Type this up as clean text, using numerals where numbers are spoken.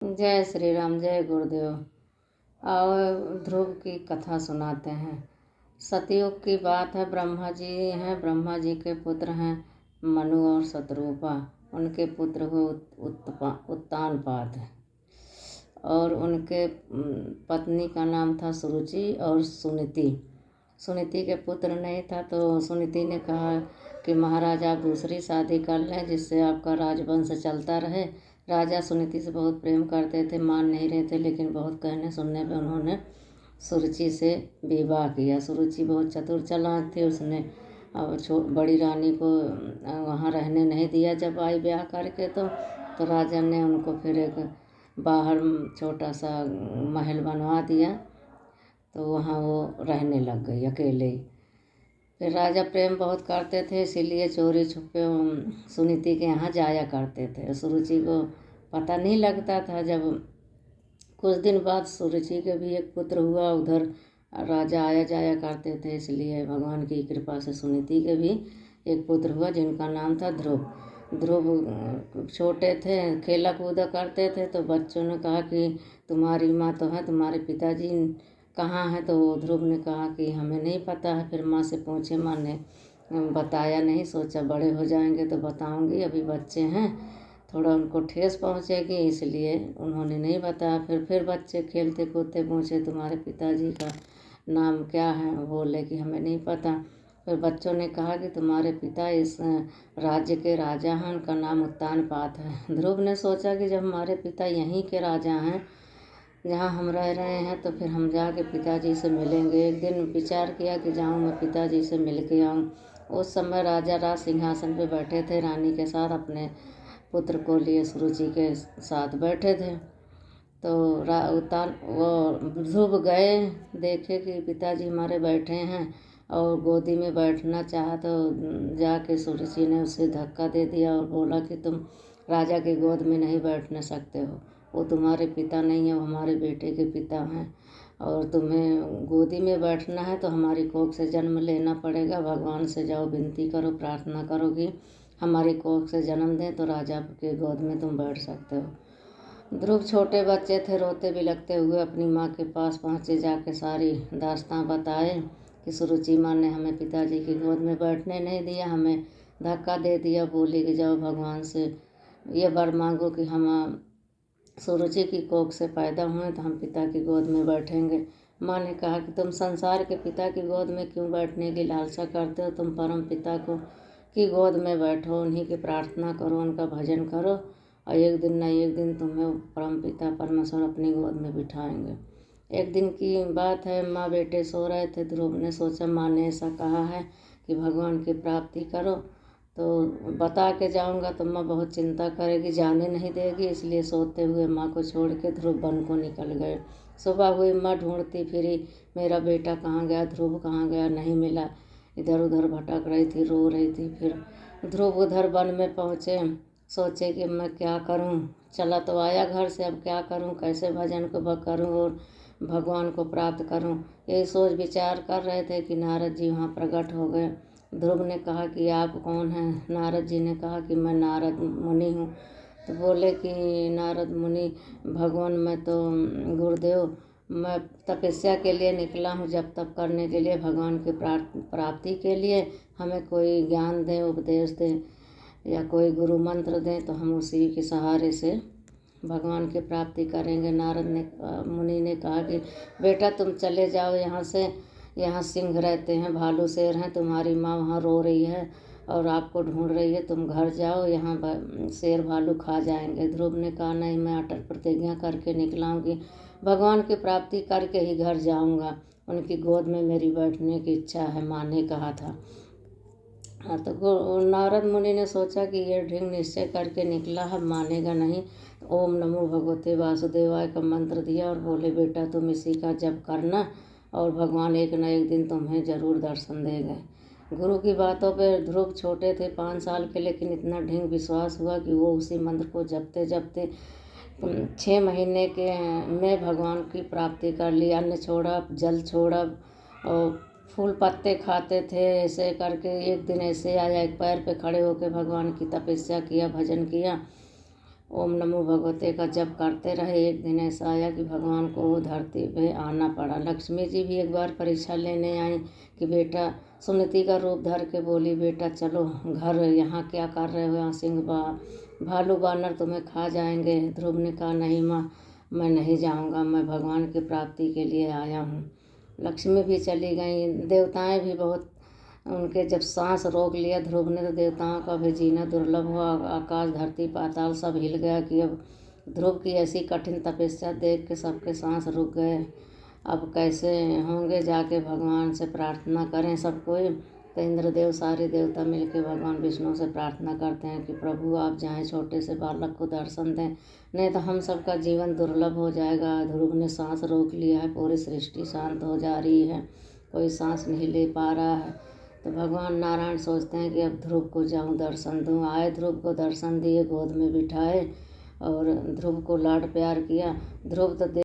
जय श्री राम, जय गुरुदेव। आओ ध्रुव की कथा सुनाते हैं। सतयुग की बात है। ब्रह्मा जी हैं, ब्रह्मा जी के पुत्र हैं मनु और शत्रुपा। उनके पुत्र हुए उत्तानपाद और उनके पत्नी का नाम था सुरुचि और सुनीति। सुनीति के पुत्र नहीं था तो सुनीति ने कहा कि महाराज आप दूसरी शादी कर लें जिससे आपका राजवंश चलता रहे। राजा सुनीति से बहुत प्रेम करते थे, मान नहीं रहे थे, लेकिन बहुत कहने सुनने पे उन्होंने सुरुचि से विवाह किया। सुरुचि बहुत चतुर चालाक थी। उसने बड़ी रानी को वहाँ रहने नहीं दिया। जब आई ब्याह करके तो राजा ने उनको फिर एक बाहर छोटा सा महल बनवा दिया, तो वहाँ वो रहने लग गई अकेले ही। फिर राजा प्रेम बहुत करते थे, इसीलिए चोरी छुपे सुनीति के यहाँ जाया करते थे। सुरुचि को पता नहीं लगता था। जब कुछ दिन बाद सुरुचि के भी एक पुत्र हुआ, उधर राजा आया जाया करते थे, इसलिए भगवान की कृपा से सुनीति के भी एक पुत्र हुआ जिनका नाम था ध्रुव। ध्रुव छोटे थे, खेला कूदा करते थे, तो बच्चों ने कहा कि तुम्हारी माँ तो है, तुम्हारे पिताजी कहाँ है? तो ध्रुव ने कहा कि हमें नहीं पता है। फिर माँ से पूछे, माँ ने बताया नहीं। सोचा बड़े हो जाएंगे तो बताऊंगी, अभी बच्चे हैं, थोड़ा उनको ठेस पहुँचेगी, इसलिए उन्होंने नहीं बताया। फिर बच्चे खेलते कूदते पूछे तुम्हारे पिताजी का नाम क्या है? बोले कि हमें नहीं पता। फिर बच्चों ने कहा कि तुम्हारे पिता इस राज्य के राजा हैं, उनका नाम उत्तानपाद है। ध्रुव ने सोचा कि जब हमारे पिता यहीं के राजा हैं जहाँ हम रह रहे हैं, तो फिर हम जाके पिताजी से मिलेंगे। एक दिन विचार किया कि जाऊँ मैं पिताजी से मिल के आऊँ। उस समय राजा राज सिंहासन पे बैठे थे, रानी के साथ अपने पुत्र को लिए सुरुचि के साथ बैठे थे। तो वो ध्रुव गए, देखे कि पिताजी हमारे बैठे हैं और गोदी में बैठना चाहा, तो जाके सुरुचि ने उसे धक्का दे दिया और बोला कि तुम राजा की गोद में नहीं बैठने सकते हो, वो तुम्हारे पिता नहीं है, वो हमारे बेटे के पिता हैं, और तुम्हें गोदी में बैठना है तो हमारी कोख से जन्म लेना पड़ेगा। भगवान से जाओ, विनती करो, प्रार्थना करो कि हमारी कोख से जन्म दें तो राजा के गोद में तुम बैठ सकते हो। ध्रुव छोटे बच्चे थे, रोते बिलखते हुए अपनी माँ के पास पहुँचे, जाके सारी दास्तां बताए कि सुरुचि माँ ने हमें पिताजी की गोद में बैठने नहीं दिया, हमें धक्का दे दिया, बोली कि जाओ भगवान से ये वर मांगो कि हम सुरुचि की कोख से पैदा हुए तो हम पिता की गोद में बैठेंगे। माँ ने कहा कि तुम संसार के पिता की गोद में क्यों बैठने की लालसा करते हो? तुम परम पिता को की गोद में बैठो, उन्हीं की प्रार्थना करो, उनका भजन करो, और एक दिन न एक दिन तुम्हें परम पिता परमेश्वर अपनी गोद में बिठाएंगे। एक दिन की बात है, माँ बेटे सो रहे थे। ध्रुव ने सोचा माँ ने ऐसा कहा है कि भगवान की प्राप्ति करो, तो बता के जाऊंगा तो माँ बहुत चिंता करेगी, जाने नहीं देगी, इसलिए सोते हुए माँ को छोड़ के ध्रुव वन को निकल गए। सुबह हुई, माँ ढूंढती फिरी, मेरा बेटा कहाँ गया, ध्रुव कहाँ गया, नहीं मिला। इधर उधर भटक रही थी, रो रही थी। फिर ध्रुव उधर वन में पहुँचे, सोचे कि मैं क्या करूँ, चला तो आया घर से, अब क्या करूँ, कैसे भजन को करूँ और भगवान को प्राप्त करूँ। यही सोच विचार कर रहे थे कि नारद जी वहाँ प्रकट हो गए। ध्रुव ने कहा कि आप कौन हैं? नारद जी ने कहा कि मैं नारद मुनि हूँ। तो बोले कि नारद मुनि भगवान, मैं तो गुरुदेव, मैं तपस्या के लिए निकला हूँ, जप तप करने के लिए, भगवान की प्राप्ति के लिए। हमें कोई ज्ञान दें, उपदेश दें या कोई गुरु मंत्र दें तो हम उसी के सहारे से भगवान की प्राप्ति करेंगे। नारद ने मुनि ने कहा कि बेटा तुम चले जाओ यहाँ से, यहाँ सिंह रहते हैं, भालू शेर हैं, तुम्हारी माँ वहाँ रो रही है और आपको ढूंढ रही है, तुम घर जाओ, यहाँ शेर भालू खा जाएंगे। ध्रुव ने कहा नहीं, मैं अटल प्रतिज्ञा करके निकला हूँ कि भगवान की प्राप्ति करके ही घर जाऊँगा, उनकी गोद में मेरी बैठने की इच्छा है, माँ ने कहा था। हाँ, तो नारद मुनि ने सोचा कि ये ढिंग निश्चय करके निकला है, मानेगा नहीं। ओम नमो भगवते वासुदेवाय का मंत्र दिया और बोले बेटा तुम इसी का जप करना और भगवान एक न एक दिन तुम्हें जरूर दर्शन देंगे। गुरु की बातों पर ध्रुव छोटे थे 5 साल के, लेकिन इतना ढींग विश्वास हुआ कि वो उसी मंत्र को जपते जपते 6 महीने के में भगवान की प्राप्ति कर ली। अन्न छोड़ा, जल छोड़ा और फूल पत्ते खाते थे। ऐसे करके एक दिन ऐसे आया, एक पैर पे खड़े होकर भगवान की तपस्या किया, भजन किया ओम नमो भगवते का जप करते रहे। एक दिन ऐसा आया कि भगवान को धरती पे आना पड़ा। लक्ष्मी जी भी एक बार परीक्षा लेने आई कि बेटा, सुनीति का रूप धर के बोली, बेटा चलो घर, यहाँ क्या कर रहे हो, यहाँ सिंह भालू बानर तुम्हें खा जाएंगे। ध्रुव ने कहा, नहीं माँ, मैं नहीं जाऊँगा, मैं भगवान की प्राप्ति के लिए आया हूँ। लक्ष्मी भी चली गई। देवताएं भी बहुत, उनके जब सांस रोक लिया ध्रुव ने तो देवताओं का भी जीना दुर्लभ हुआ। आकाश धरती पाताल सब हिल गया कि अब ध्रुव की ऐसी कठिन तपस्या देख के सबके सांस रुक गए। अब कैसे होंगे, जाके भगवान से प्रार्थना करें सब कोई। तो इंद्रदेव सारे देवता मिलके भगवान विष्णु से प्रार्थना करते हैं कि प्रभु आप जाएं, छोटे से बालक को दर्शन दें, नहीं तो हम सबका जीवन दुर्लभ हो जाएगा। ध्रुव ने सांस रोक लिया है, पूरी सृष्टि शांत हो जा रही है, कोई सांस नहीं ले पा रहा है। तो भगवान नारायण सोचते हैं कि अब ध्रुव को जाऊं दर्शन दूं। आए, ध्रुव को दर्शन दिए, गोद में बिठाए और ध्रुव को लाड प्यार किया। ध्रुव तो